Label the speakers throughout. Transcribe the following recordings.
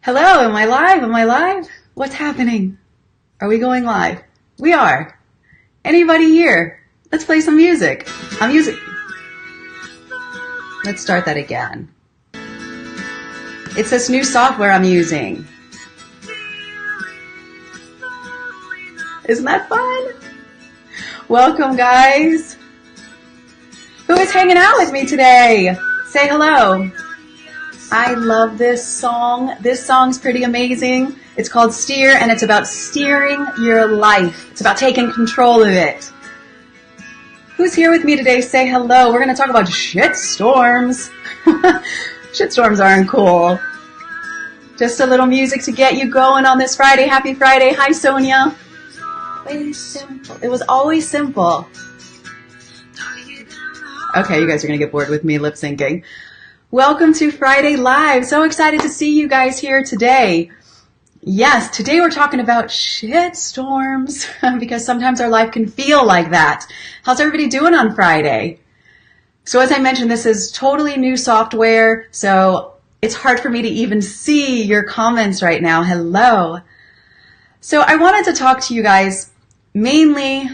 Speaker 1: Hello, am I live? Am I live? What's happening? Are we going live? We are. Anybody here? Let's play some music. Let's start that again. It's this new software I'm using. Isn't that fun? Welcome, guys. Who is hanging out with me today? Say hello. I love this song. This song's pretty amazing. It's called Steer, and it's about steering your life. It's about taking control of it. Who's here with me today? Say hello. We're going to talk about shitstorms. Shitstorms aren't cool. Just a little music to get you going on this Friday. Happy Friday. Hi, Sonia. Always simple. It was always simple. Okay, you guys are going to get bored with me lip syncing. Welcome to Friday Live. So excited to see you guys here today. Yes, today we're talking about shitstorms because sometimes our life can feel like that. How's everybody doing on Friday? So as I mentioned, this is totally new software, so it's hard for me to even see your comments right now. Hello. So I wanted to talk to you guys mainly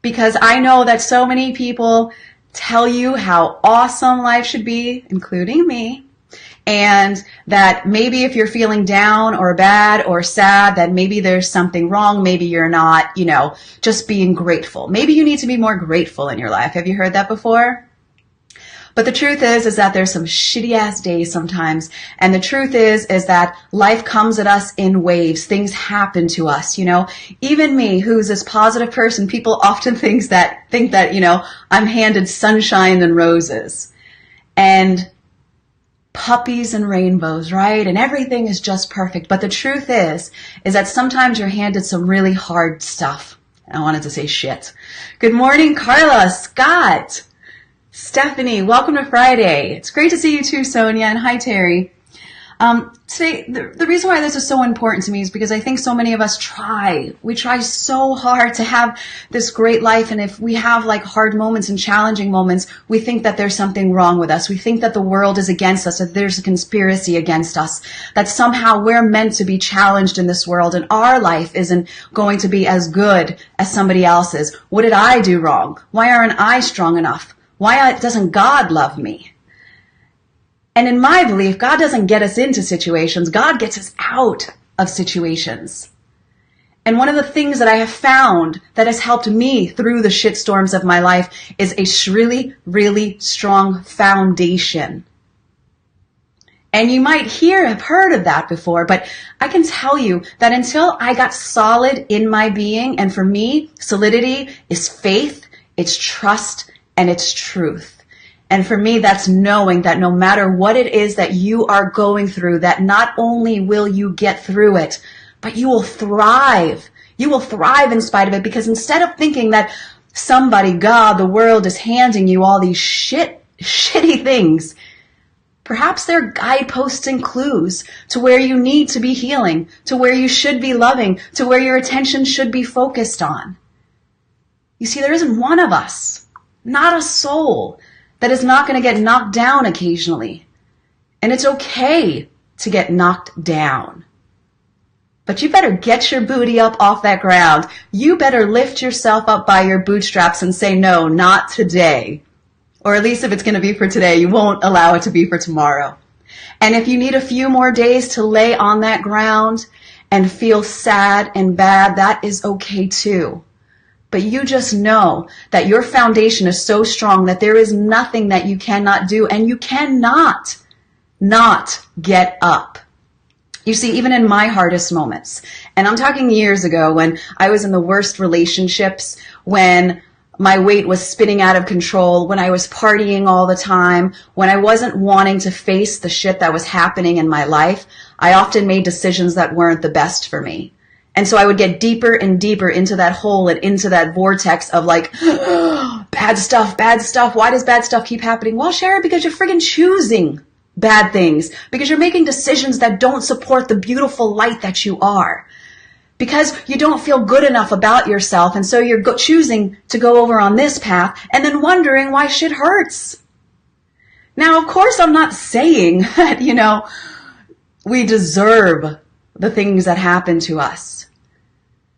Speaker 1: because I know that so many people tell you how awesome life should be, including me, and that maybe if you're feeling down or bad or sad, that maybe there's something wrong, maybe you're not, just being grateful. Maybe you need to be more grateful in your life. Have you heard that before? But the truth is that there's some shitty ass days sometimes. And the truth is that life comes at us in waves. Things happen to us, Even me, who's this positive person, people often think that, I'm handed sunshine and roses and puppies and rainbows, right? And everything is just perfect. But the truth is that sometimes you're handed some really hard stuff. I wanted to say shit. Good morning, Carla, Scott. Stephanie, welcome to Friday. It's great to see you too, Sonia, and hi, Terry. Today, the reason why this is so important to me is because I think so many of us try. We try so hard to have this great life, and if we have like hard moments and challenging moments, we think that there's something wrong with us. We think that the world is against us, that there's a conspiracy against us, that somehow we're meant to be challenged in this world, and our life isn't going to be as good as somebody else's. What did I do wrong? Why aren't I strong enough? Why doesn't God love me? And in my belief, God doesn't get us into situations. God gets us out of situations. And one of the things that I have found that has helped me through the shitstorms of my life is a really, really strong foundation. And you might have heard of that before, but I can tell you that until I got solid in my being, and for me, solidity is faith, it's trust, and it's truth. And for me, that's knowing that no matter what it is that you are going through, that not only will you get through it, but you will thrive. You will thrive in spite of it, because instead of thinking that somebody, God, the world is handing you all these shitty things, perhaps they're guideposts and clues to where you need to be healing, to where you should be loving, to where your attention should be focused on. You see, there isn't one of us, not a soul, that is not going to get knocked down occasionally. And it's okay to get knocked down. But you better get your booty up off that ground. You better lift yourself up by your bootstraps and say, no, not today. Or at least if it's going to be for today, you won't allow it to be for tomorrow. And if you need a few more days to lay on that ground and feel sad and bad, that is okay too. But you just know that your foundation is so strong that there is nothing that you cannot do, and you cannot not get up. You see, even in my hardest moments, and I'm talking years ago when I was in the worst relationships, when my weight was spinning out of control, when I was partying all the time, when I wasn't wanting to face the shit that was happening in my life, I often made decisions that weren't the best for me. And so I would get deeper and deeper into that hole and into that vortex of like, bad stuff. Why does bad stuff keep happening? Well, Shari, because you're friggin' choosing bad things. Because you're making decisions that don't support the beautiful light that you are. Because you don't feel good enough about yourself. And so you're choosing to go over on this path and then wondering why shit hurts. Now, of course, I'm not saying that, We deserve the things that happen to us.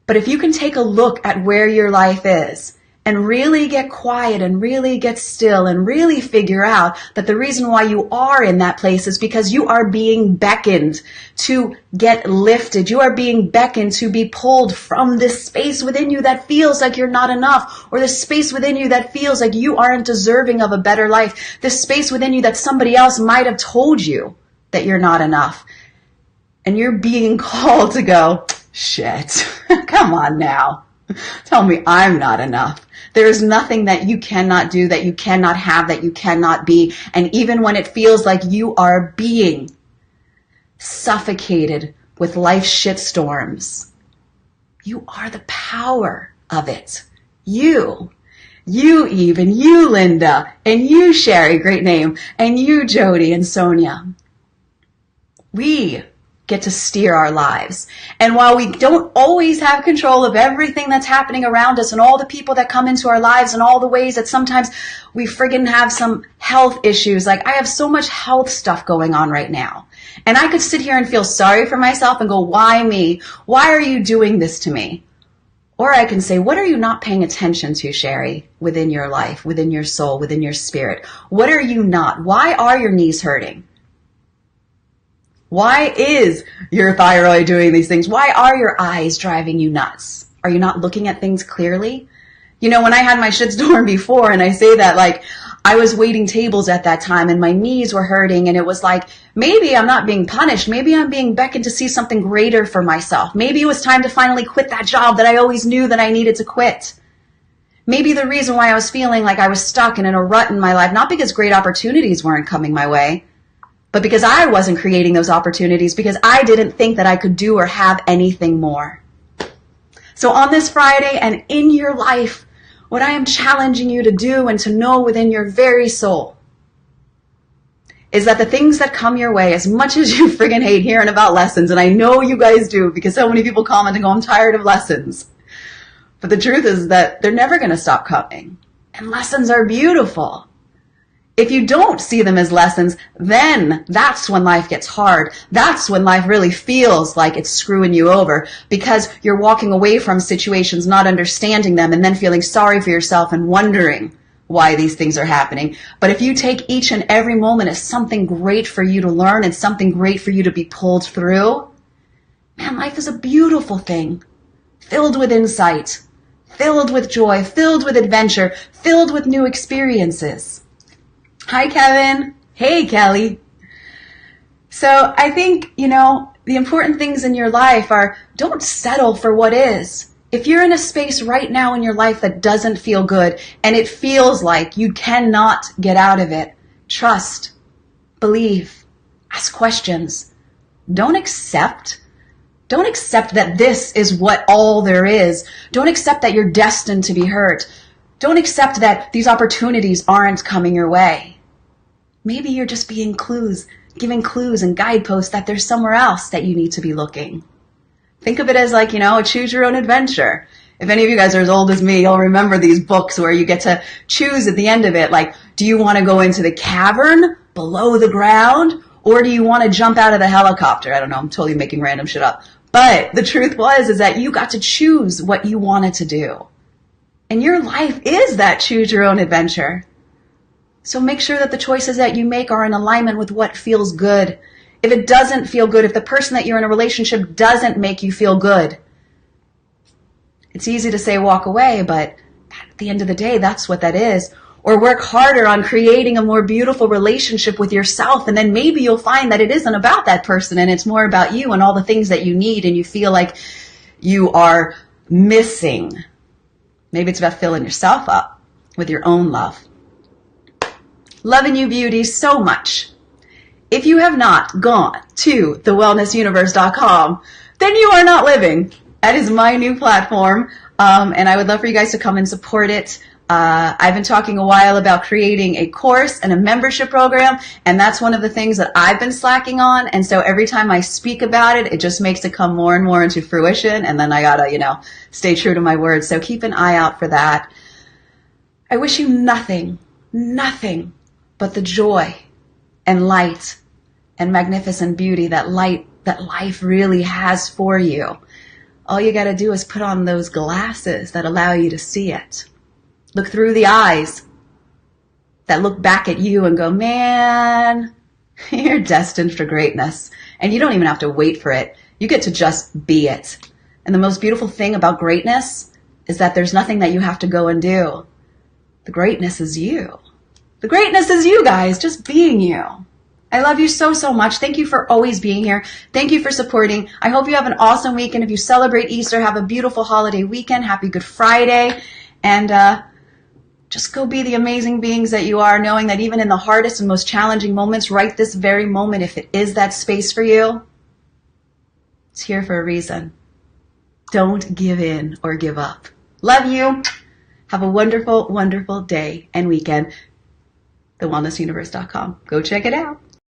Speaker 1: But if you can take a look at where your life is and really get quiet and really get still and really figure out that the reason why you are in that place is because you are being beckoned to get lifted. You are being beckoned to be pulled from this space within you that feels like you're not enough, or this space within you that feels like you aren't deserving of a better life. This space within you that somebody else might have told you that you're not enough. And you're being called to go, shit, come on now. Tell me I'm not enough. There is nothing that you cannot do, that you cannot have, that you cannot be. And even when it feels like you are being suffocated with life's shitstorms, you are the power of it. You Eve, and you Linda, and you Shari, great name, and you Jody and Sonia. We get to steer our lives. And while we don't always have control of everything that's happening around us and all the people that come into our lives and all the ways that sometimes we friggin' have some health issues, like I have so much health stuff going on right now. And I could sit here and feel sorry for myself and go, why me? Why are you doing this to me? Or I can say, what are you not paying attention to, Shari, within your life, within your soul, within your spirit? What are you not? Why are your knees hurting? Why is your thyroid doing these things? Why are your eyes driving you nuts? Are you not looking at things clearly? You know, when I had my shitstorm before, and I say that, like, I was waiting tables at that time and my knees were hurting, and it was like, maybe I'm not being punished. Maybe I'm being beckoned to see something greater for myself. Maybe it was time to finally quit that job that I always knew that I needed to quit. Maybe the reason why I was feeling like I was stuck and in a rut in my life, not because great opportunities weren't coming my way, but because I wasn't creating those opportunities, because I didn't think that I could do or have anything more. So on this Friday and in your life, what I am challenging you to do and to know within your very soul is that the things that come your way, as much as you friggin' hate hearing about lessons, and I know you guys do because so many people comment and go, I'm tired of lessons. But the truth is that they're never going to stop coming. And lessons are beautiful. If you don't see them as lessons, then that's when life gets hard. That's when life really feels like it's screwing you over, because you're walking away from situations, not understanding them, and then feeling sorry for yourself and wondering why these things are happening. But if you take each and every moment as something great for you to learn and something great for you to be pulled through, man, life is a beautiful thing, filled with insight, filled with joy, filled with adventure, filled with new experiences. Hi, Kevin. Hey, Kelly. So I think, the important things in your life are, don't settle for what is. If you're in a space right now in your life that doesn't feel good and it feels like you cannot get out of it, trust, believe, ask questions. Don't accept that this is what all there is. Don't accept that you're destined to be hurt. Don't accept that these opportunities aren't coming your way. Maybe you're just being giving clues and guideposts that there's somewhere else that you need to be looking. Think of it as like, a choose your own adventure. If any of you guys are as old as me, you'll remember these books where you get to choose at the end of it, like, do you want to go into the cavern below the ground, or do you want to jump out of the helicopter? I don't know, I'm totally making random shit up. But the truth is that you got to choose what you wanted to do. And your life is that choose your own adventure. So make sure that the choices that you make are in alignment with what feels good. If it doesn't feel good, if the person that you're in a relationship doesn't make you feel good, it's easy to say walk away, but at the end of the day, that's what that is. Or work harder on creating a more beautiful relationship with yourself, and then maybe you'll find that it isn't about that person and it's more about you and all the things that you need and you feel like you are missing. Maybe it's about filling yourself up with your own love. Loving you, beauties, so much. If you have not gone to thewellnessuniverse.com, then you are not living. That is my new platform, and I would love for you guys to come and support it. I've been talking a while about creating a course and a membership program, and that's one of the things that I've been slacking on. And so every time I speak about it, it just makes it come more and more into fruition, and then I gotta, stay true to my word. So keep an eye out for that. I wish you nothing but the joy and light and magnificent beauty that life really has for you. All you got to do is put on those glasses that allow you to see it. Look through the eyes that look back at you and go, man, you're destined for greatness. And you don't even have to wait for it. You get to just be it. And the most beautiful thing about greatness is that there's nothing that you have to go and do. The greatness is you. The greatness is you guys, just being you. I love you so, so much. Thank you for always being here. Thank you for supporting. I hope you have an awesome weekend. If you celebrate Easter, have a beautiful holiday weekend. Happy Good Friday. And just go be the amazing beings that you are, knowing that even in the hardest and most challenging moments, right this very moment, if it is that space for you, it's here for a reason. Don't give in or give up. Love you. Have a wonderful, wonderful day and weekend. TheWellnessUniverse.com. Go check it out.